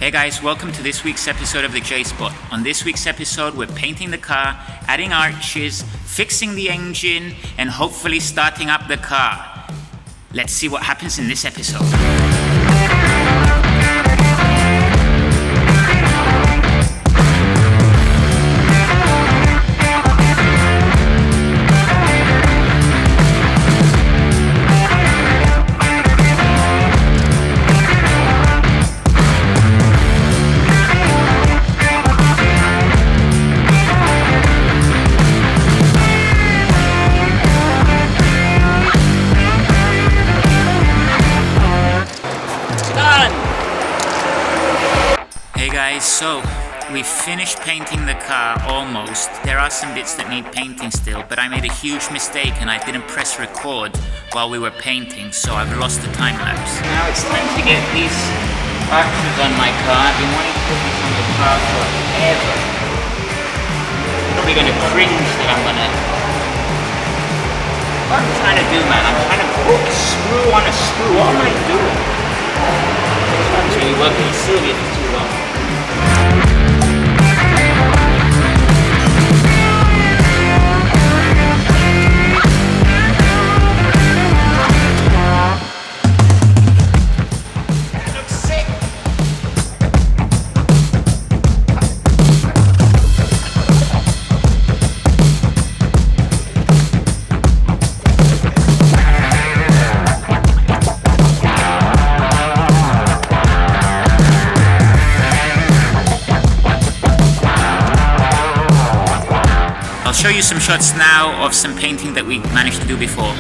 Hey guys, welcome to this week's episode of the jspot. On this week's episode, we're painting the car, adding arches, fixing the engine, and hopefully starting up the car. Let's see what happens in this episode. So, we've finished painting the car, almost. There are some bits that need painting still, but I made a huge mistake and I didn't press record while we were painting, so I've lost the time lapse. Now it's time to get these arches on my car. I've been wanting to put this on the car forever. Probably going to cringe that I'm going to... What am I trying to do, man? I'm trying to put a screw on a screw. What am I doing? This one's really working Sylvia for too long. I'll show you some shots now of some painting that we managed to do before.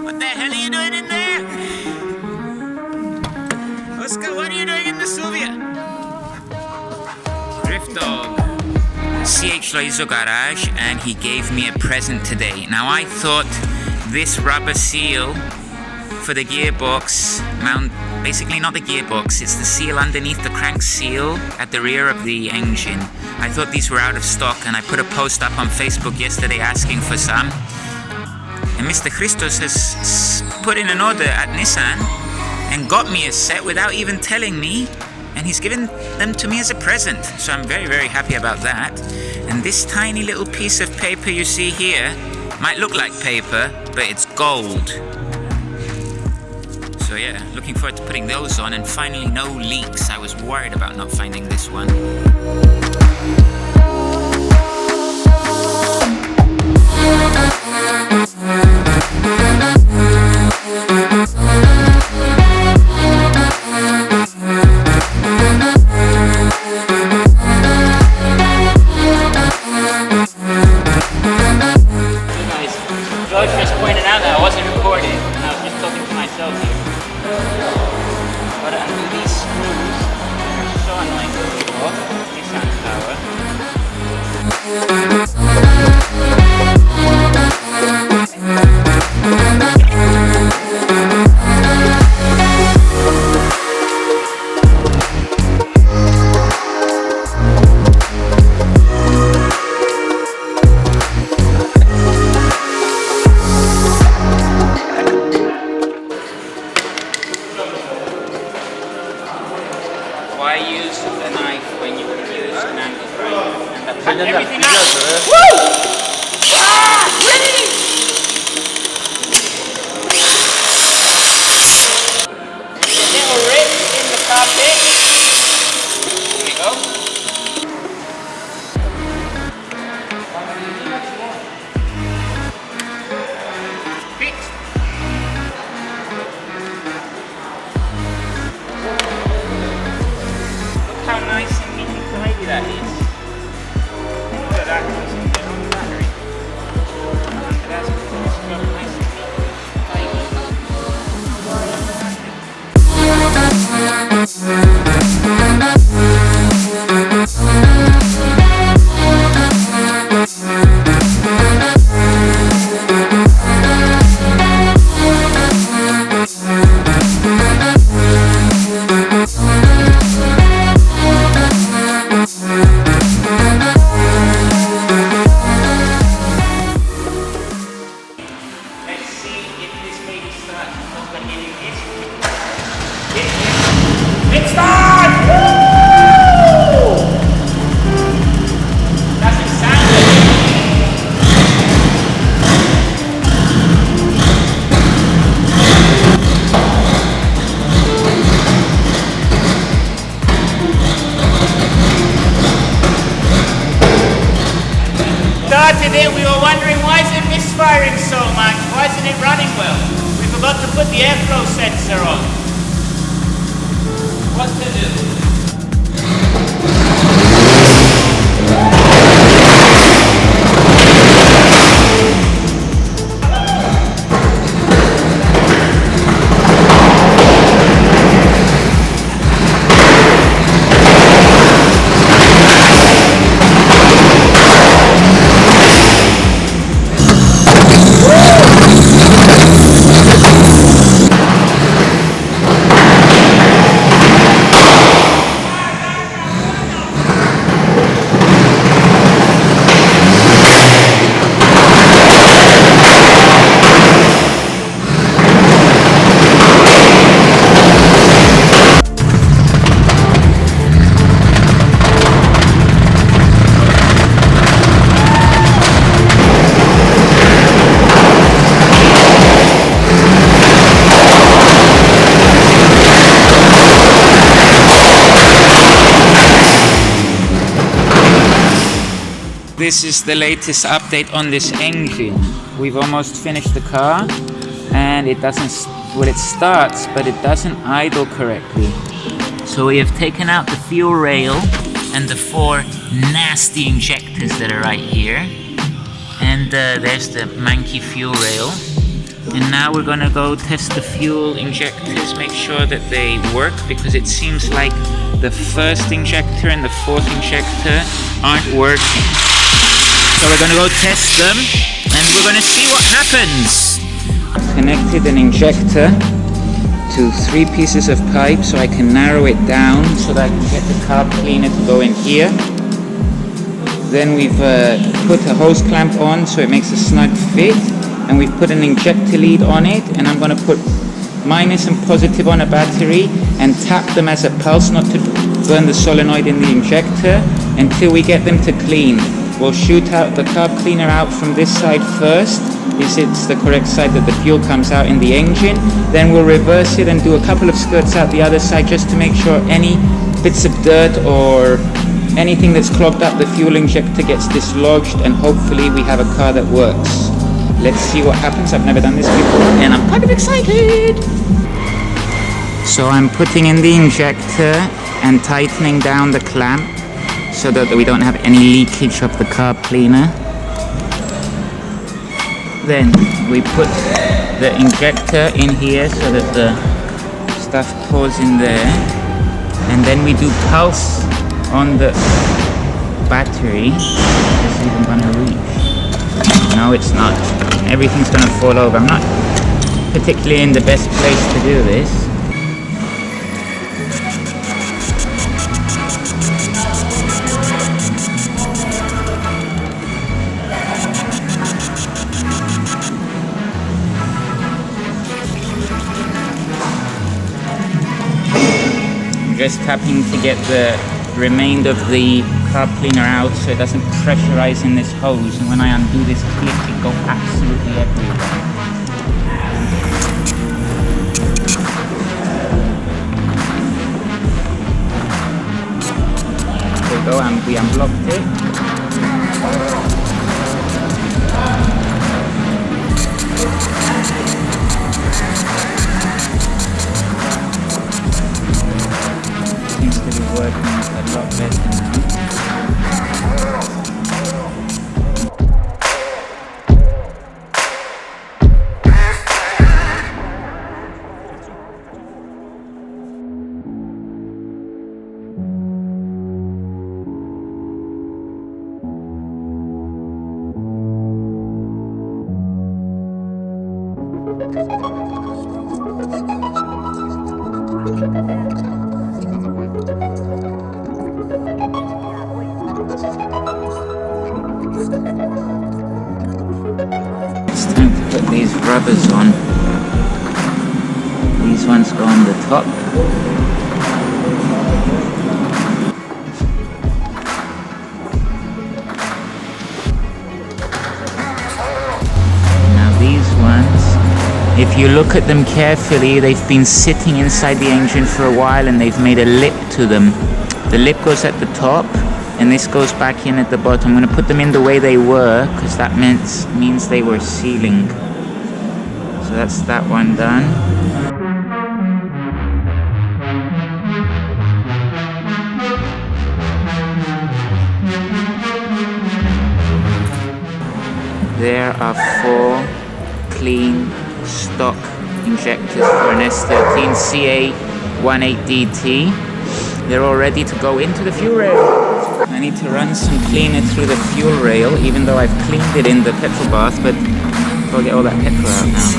What the hell are you doing in there? Oscar, what are you doing in the Sylvia? Drift Dog. CH Loizo Garage, and he gave me a present today. Now I thought this rubber seal for the gearbox mount, basically not the gearbox, it's the seal underneath the crank seal at the rear of the engine. I thought these were out of stock, and I put a post up on Facebook yesterday asking for some. And Mr. Christos has put in an order at Nissan and got me a set without even telling me, and he's given them to me as a present. So I'm very, very happy about that. And this tiny little piece of paper you see here might look like paper, but it's gold. So yeah, looking forward to putting those on, and finally no leaks. I was worried about not finding this one. Why use a knife when you can use an angle grinder? And cut everything out. Woo! Ah! Really? There's a little rip in the carpet. Here you go. Fixed. Look how nice and neat and tidy that is. started it, we were wondering why is it misfiring so much? Why isn't it running well? We forgot to put the airflow sensor on. What to do? This is the latest update on this engine. We've almost finished the car and it doesn't, well, it starts but it doesn't idle correctly. So we have taken out the fuel rail and the 4 nasty injectors that are right here, and there's the manky fuel rail. And now we're gonna go test the fuel injectors, make sure that they work, because it seems like the first injector and the 4th injector aren't working. So we're gonna go test them and we're gonna see what happens. Connected an injector to 3 pieces of pipe so I can narrow it down so that I can get the carb cleaner to go in here. Then we've put a hose clamp on so it makes a snug fit, and we've put an injector lead on it, and I'm going to put minus and positive on a battery and tap them as a pulse not to burn the solenoid in the injector until we get them to clean. We'll shoot out the carb cleaner out from this side first, if it's the correct side that the fuel comes out in the engine. Then we'll reverse it and do a couple of skirts out the other side just to make sure any bits of dirt or anything that's clogged up the fuel injector gets dislodged, and hopefully we have a car that works. Let's see what happens. I've never done this before and I'm kind of excited. So I'm putting in the injector and tightening down the clamp so that we don't have any leakage of the carb cleaner. Then we put the injector in here so that the stuff pours in there, and then we do pulse on the battery. Is this even gonna reach? No, it's not. Everything's gonna fall over. I'm not particularly in the best place to do this. Just tapping to get the remainder of the carb cleaner out so it doesn't pressurize in this hose, and when I undo this clip it goes absolutely everywhere. There we go, and we unblocked it. Seems to be working a lot better now. It's time to put these rubbers on. These ones go on the top. Now these ones, if you look at them carefully, they've been sitting inside the engine for a while and they've made a lip to them. The lip goes at the top and this goes back in at the bottom. I'm going to put them in the way they were, because that means they were sealing. So that's that one done. There are 4 clean stock injectors for an s13 CA18DET. They're all ready to go into the fuel rail. I need to run some cleaner through the fuel rail, even though I've cleaned it in the petrol bath, but I'll get all that petrol out now.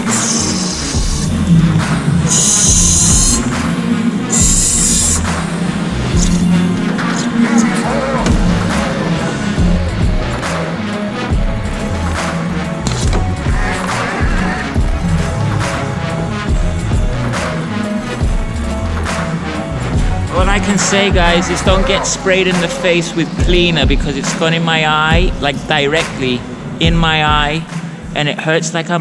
All I can say, guys, is don't get sprayed in the face with cleaner, because it's gone in my eye, like directly in my eye, and it hurts like a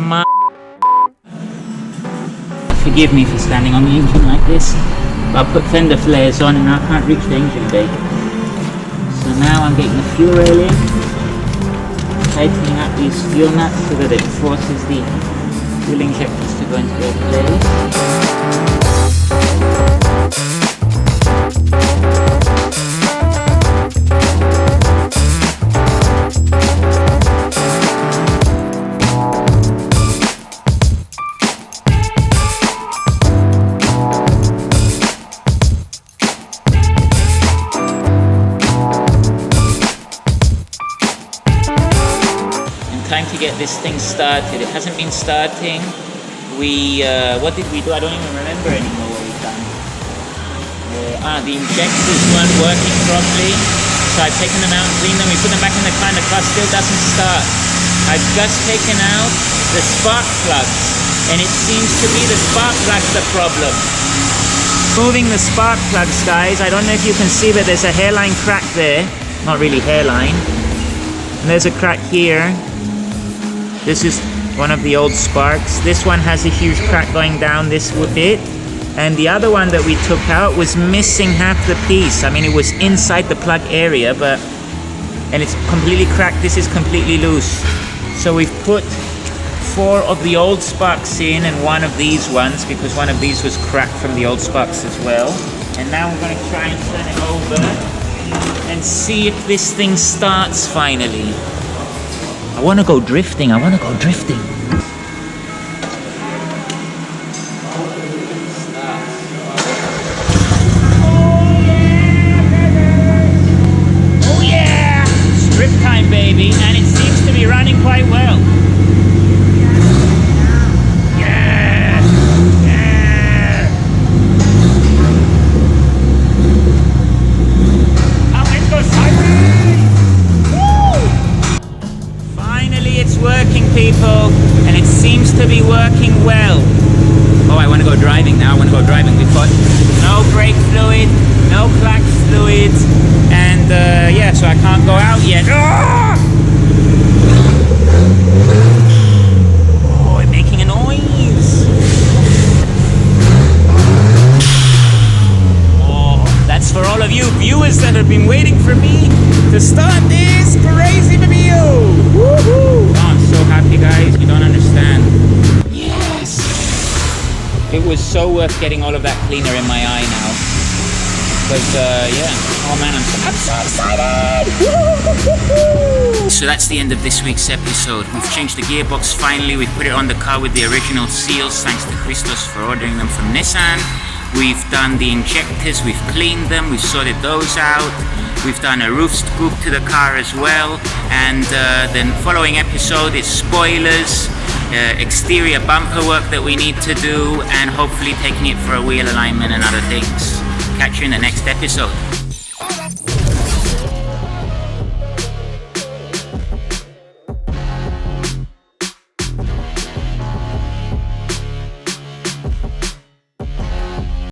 Forgive me for standing on the engine like this, but I put fender flares on and I can't reach the engine bay. So now I'm getting the fuel rail in, tightening up these fuel nuts so that it forces the fuel injectors to go into their place. Time to get this thing started. It hasn't been starting. What did we do? I don't even remember anymore what we've done. The injectors weren't working properly, so I've taken them out and cleaned them. We put them back in the car and the car still doesn't start. I've just taken out the spark plugs, and it seems to be the spark plugs the problem. Moving the spark plugs, guys. I don't know if you can see, but there's a hairline crack there. Not really hairline. And there's a crack here. This is one of the old sparks. This one has a huge crack going down this bit. And the other one that we took out was missing half the piece. I mean, it was inside the plug area, and it's completely cracked. This is completely loose. So we've put 4 of the old sparks in and 1 of these ones, because one of these was cracked from the old sparks as well. And now we're going to try and turn it over and see if this thing starts finally. I want to go drifting. Oh yeah! Oh yeah! Strip time, baby, and it seems to be running quite well. Yeah! Yeah! Oh, let's go sideways! It's working, people, and it seems to be working well. Oh, I want to go driving now. We've got no brake fluid, no clutch fluid, and yeah, so I can't go out yet. Oh, I'm making a noise. Oh, that's for all of you viewers that have been waiting for me to start this crazy video. Woohoo! Oh, I'm so happy, guys. You don't understand. Yes! It was so worth getting all of that cleaner in my eye now. Because, yeah. Oh man, I'm so excited! Woo-hoo-hoo-hoo! So that's the end of this week's episode. We've changed the gearbox finally. We've put it on the car with the original seals, thanks to Christos for ordering them from Nissan. We've done the injectors, we've cleaned them, we've sorted those out. We've done a roof scoop to the car as well, and the following episode is spoilers, exterior bumper work that we need to do, and hopefully taking it for a wheel alignment and other things. Catch you in the next episode.